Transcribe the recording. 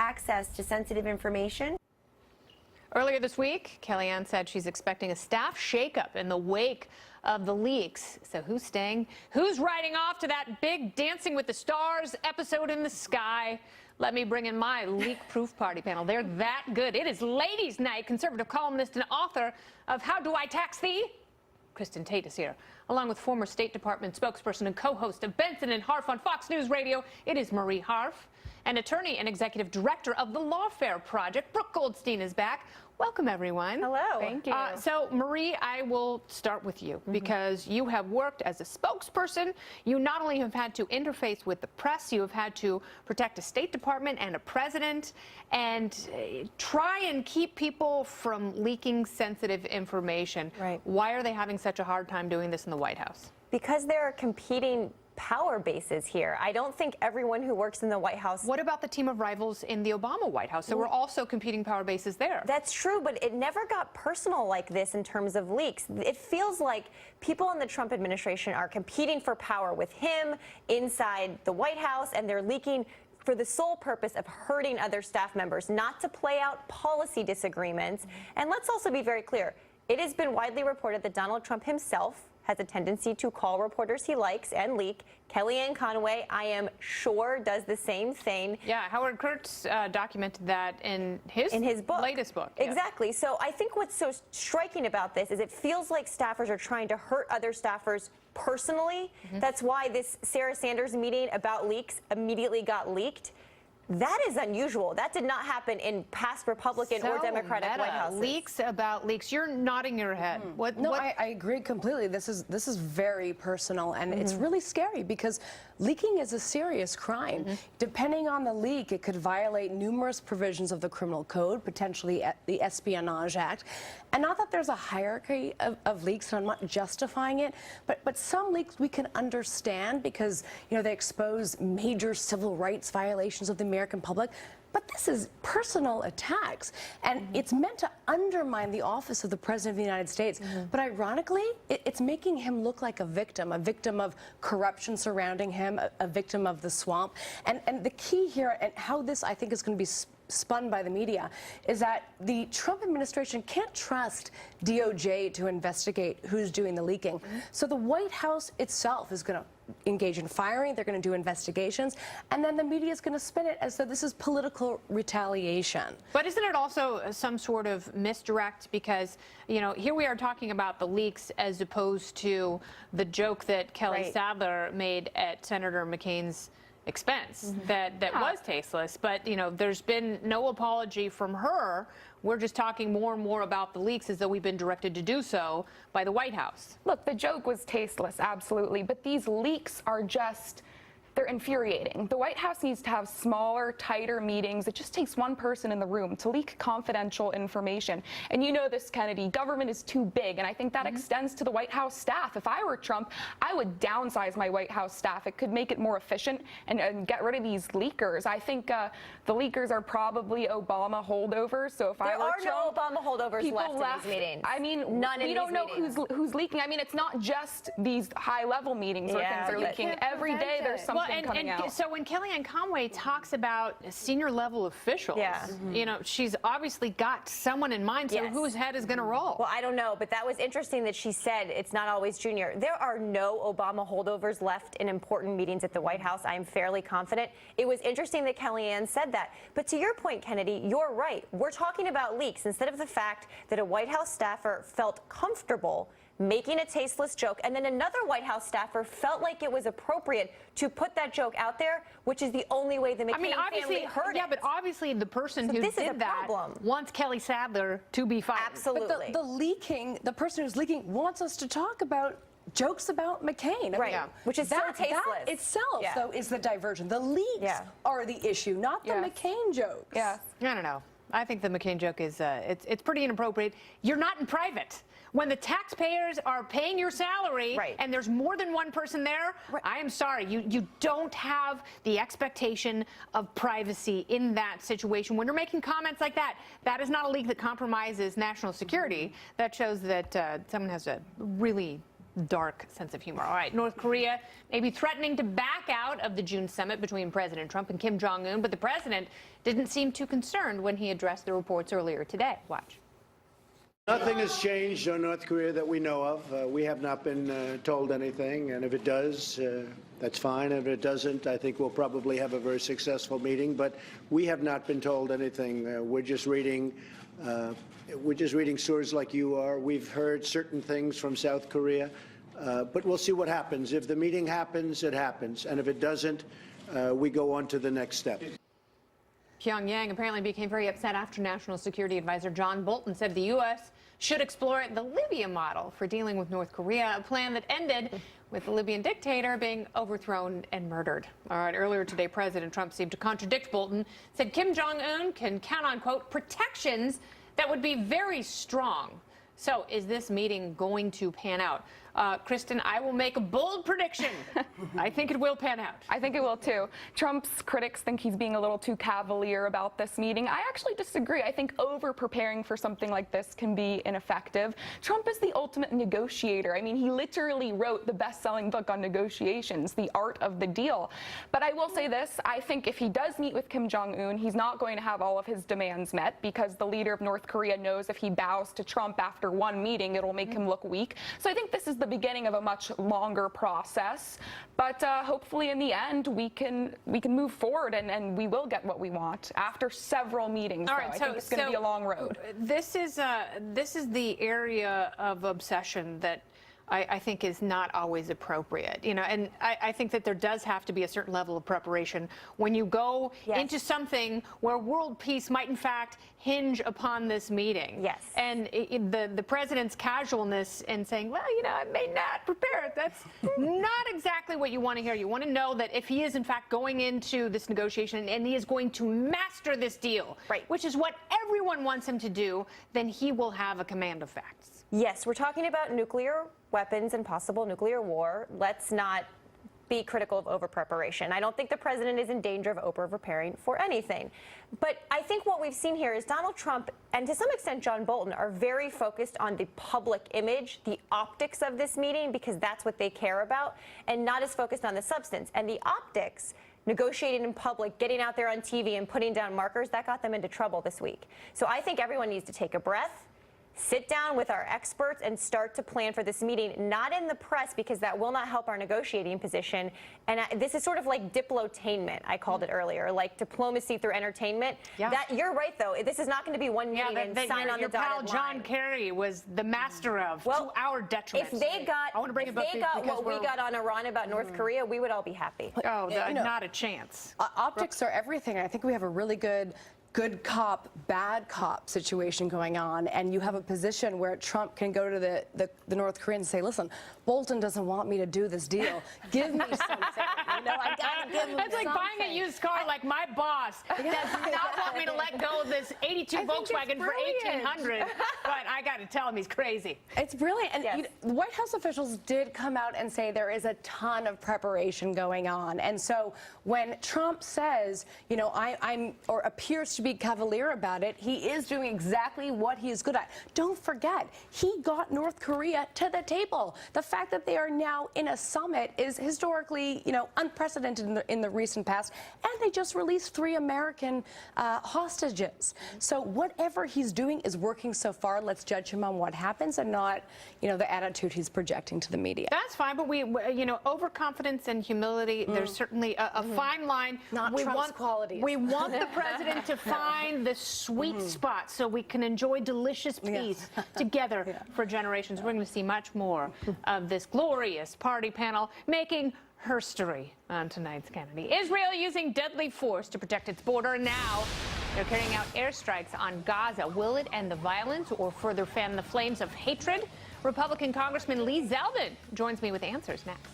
access to sensitive information. Earlier this week, Kellyanne said she's expecting a staff shakeup in the wake of the leaks. So who's staying? Who's riding off to that big Dancing with the Stars episode in the sky? Let me bring in my leak-proof party panel. They're that good. It is Ladies' Night. Conservative columnist and author of How Do I Tax Thee? Kristen Tate is here, along with former State Department spokesperson and co-host of Benson and Harf on Fox News Radio. It is Marie Harf. And attorney and executive director of the Lawfare project, Brooke Goldstein, is back. Welcome, everyone. Hello. Thank you. So, Marie, I will start with you because you have worked as a spokesperson. You not only have had to interface with the press, you have had to protect a State Department and a president and try and keep people from leaking sensitive information. Right. Why are they having such a hard time doing this in the White House? Because there are competing power bases here. I don't think everyone who works in the White House... What about the team of rivals in the Obama White House? There were also competing power bases there. That's true, but it never got personal like this in terms of leaks. It feels like people in the Trump administration are competing for power with him inside the White House, and they're leaking for the sole purpose of hurting other staff members, not to play out policy disagreements. And let's also be very clear. It has been widely reported that Donald Trump himself has a tendency to call reporters he likes and leak. Kellyanne Conway, I am sure, does the same thing. Yeah, Howard Kurtz documented that in his book. Latest book. Yeah. Exactly. So I think what's so striking about this is it feels like staffers are trying to hurt other staffers personally. That's why this Sarah Sanders meeting about leaks immediately got leaked. That is unusual. That did not happen in past Republican or Democratic White Houses. Leaks about leaks. You're nodding your head. I agree completely. This is very personal, and it's really scary because leaking is a serious crime. Depending on the leak, it could violate numerous provisions of the criminal code, potentially the Espionage Act. And not that there's a hierarchy of leaks, and I'm not justifying it, but some leaks we can understand because, you know, they expose major civil rights violations of the American public. But this is personal attacks, and it's meant to undermine the office of the President of the United States. But ironically, it's making him look like a victim of corruption surrounding him, a victim of the swamp. And the key here, and how this, I think, is going to be spun by the media, is that the Trump administration can't trust DOJ to investigate who's doing the leaking. So the White House itself is going to engage in firing, they're going to do investigations, and then the media is going to spin it as though this is political retaliation. But isn't it also some sort of misdirect? Because, you know, here we are talking about the leaks as opposed to the joke that Kelly Sadler made at Senator McCain's expense that was tasteless. But, you know, there's been no apology from her. We're just talking more and more about the leaks as though we've been directed to do so by the White House. Look, the joke was tasteless, absolutely, but these leaks are just, they're infuriating. The White House needs to have smaller, tighter meetings. It just takes one person in the room to leak confidential information. And you know this, Kennedy, government is too big, and I think that extends to the White House staff. If I were Trump, I would downsize my White House staff. It could make it more efficient and get rid of these leakers. I think the leakers are probably Obama holdovers, so if I were Trump... There are no Obama holdovers left in these meetings. I mean, none we don't know who's leaking. I mean, it's not just these high-level meetings where things are leaking. Every day there's something coming out. So when Kellyanne Conway talks about senior level officials, you know, she's obviously got someone in mind. So whose head is going to roll? Well, I don't know, but that was interesting that she said it's not always junior. There are no Obama holdovers left in important meetings at the White House. I'm fairly confident. It was interesting that Kellyanne said that. But to your point, Kennedy, you're right. We're talking about leaks instead of the fact that a White House staffer felt comfortable making a tasteless joke, and then another White House staffer felt like it was appropriate to put that joke out there, which is the only way the McCain family heard it. Yeah, but obviously the person who did that wants Kelly Sadler to be fired. Absolutely. But the leaking, the person who's leaking wants us to talk about jokes about McCain. Right, which is so tasteless. That itself, though, is the diversion. The leaks are the issue, not the McCain jokes. I don't know. I think the McCain joke is, it's pretty inappropriate. You're not in private. When the taxpayers are paying your salary and there's more than one person there, I am sorry, you don't have the expectation of privacy in that situation. When you're making comments like that, that is not a leak that compromises national security. That shows that someone has a really dark sense of humor. All right, North Korea may be threatening to back out of the June summit between President Trump and Kim Jong-un, but the president didn't seem too concerned when he addressed the reports earlier today. Watch. Nothing has changed on North Korea that we know of. We have not been told anything, and if it does, that's fine. If it doesn't, I think we'll probably have a very successful meeting, but we have not been told anything. We're just reading stories like you are. We've heard certain things from South Korea, but we'll see what happens. If the meeting happens, it happens, and if it doesn't, we go on to the next step. Pyongyang apparently became very upset after National Security Advisor John Bolton said the U.S. should explore the Libya model for dealing with North Korea, a plan that ended with the Libyan dictator being overthrown and murdered. All right, earlier today, President Trump seemed to contradict Bolton, said Kim Jong-un can count on, quote, protections that would be very strong. So is this meeting going to pan out? Kristen, I will make a bold prediction. I think it will pan out. I think it will too. Trump's critics think he's being a little too cavalier about this meeting. I actually disagree. I think over-preparing for something like this can be ineffective. Trump is the ultimate negotiator. I mean, he literally wrote the best-selling book on negotiations, The Art of the Deal. But I will say this, I think if he does meet with Kim Jong-un, he's not going to have all of his demands met because the leader of North Korea knows if he bows to Trump after one meeting, it'll make him look weak. So I think this is the beginning of a much longer process, but hopefully in the end we can move forward and we will get what we want after several meetings. All right, I think it's going to be a long road. This is the area of obsession that I think is not always appropriate, you know, and I think that there does have to be a certain level of preparation when you go into something where world peace might in fact hinge upon this meeting. Yes. And the president's casualness in saying, well, you know, I may not prepare, that's not exactly what you want to hear. You want to know that if he is in fact going into this negotiation and he is going to master this deal, right, which is what everyone wants him to do, then he will have a command of facts. Yes, we're talking about nuclear weapons and possible nuclear war. Let's not be critical of over-preparation. I don't think the president is in danger of over-preparing for anything. But I think what we've seen here is Donald Trump, and to some extent John Bolton, are very focused on the public image, the optics of this meeting, because that's what they care about, and not as focused on the substance. And the optics, negotiating in public, getting out there on TV and putting down markers, that got them into trouble this week. So I think everyone needs to take a breath, sit down with our experts and start to plan for this meeting, not in the press, because that will not help our negotiating position. And this is sort of like diplotainment, I called it earlier, like diplomacy through entertainment. Yeah. That, you're right, though. This is not going to be one meeting and sign on the dotted line. Your pal John Kerry was the master of, well, to our detriment. If they got, I want to bring if they got what we got on Iran about North Korea, we would all be happy. Oh, not a chance. Optics are everything. I think we have a really good cop, bad cop situation going on, and you have a position where Trump can go to the North Koreans and say, listen, Bolton doesn't want me to do this deal. Give me something. You know, I gotta give him That's like buying a used car. Like, my boss does not want me to let go of this 82 Volkswagen for $1,800, but I got to tell him he's crazy. It's brilliant. And you know, the White House officials did come out and say there is a ton of preparation going on. And so when Trump says, you know, I'm or appears to be cavalier about it, he is doing exactly what he is good at. Don't forget, he got North Korea to the table. The fact that they are now in a summit is historically, you know, unprecedented in the recent past. And they just released 3 American hostages. So whatever he's doing is working so far. Let's judge him on what happens and not, you know, the attitude he's projecting to the media. That's fine, but we you know, overconfidence and humility, there's certainly a fine line. Not Trump's qualities. We want the president to find the sweet spot so we can enjoy delicious peace together for generations. We're going to see much more of this glorious party panel making herstory on tonight's Kennedy. Israel using deadly force to protect its border, and now they're carrying out airstrikes on Gaza. Will it end the violence or further fan the flames of hatred? Republican Congressman Lee Zeldin joins me with answers next.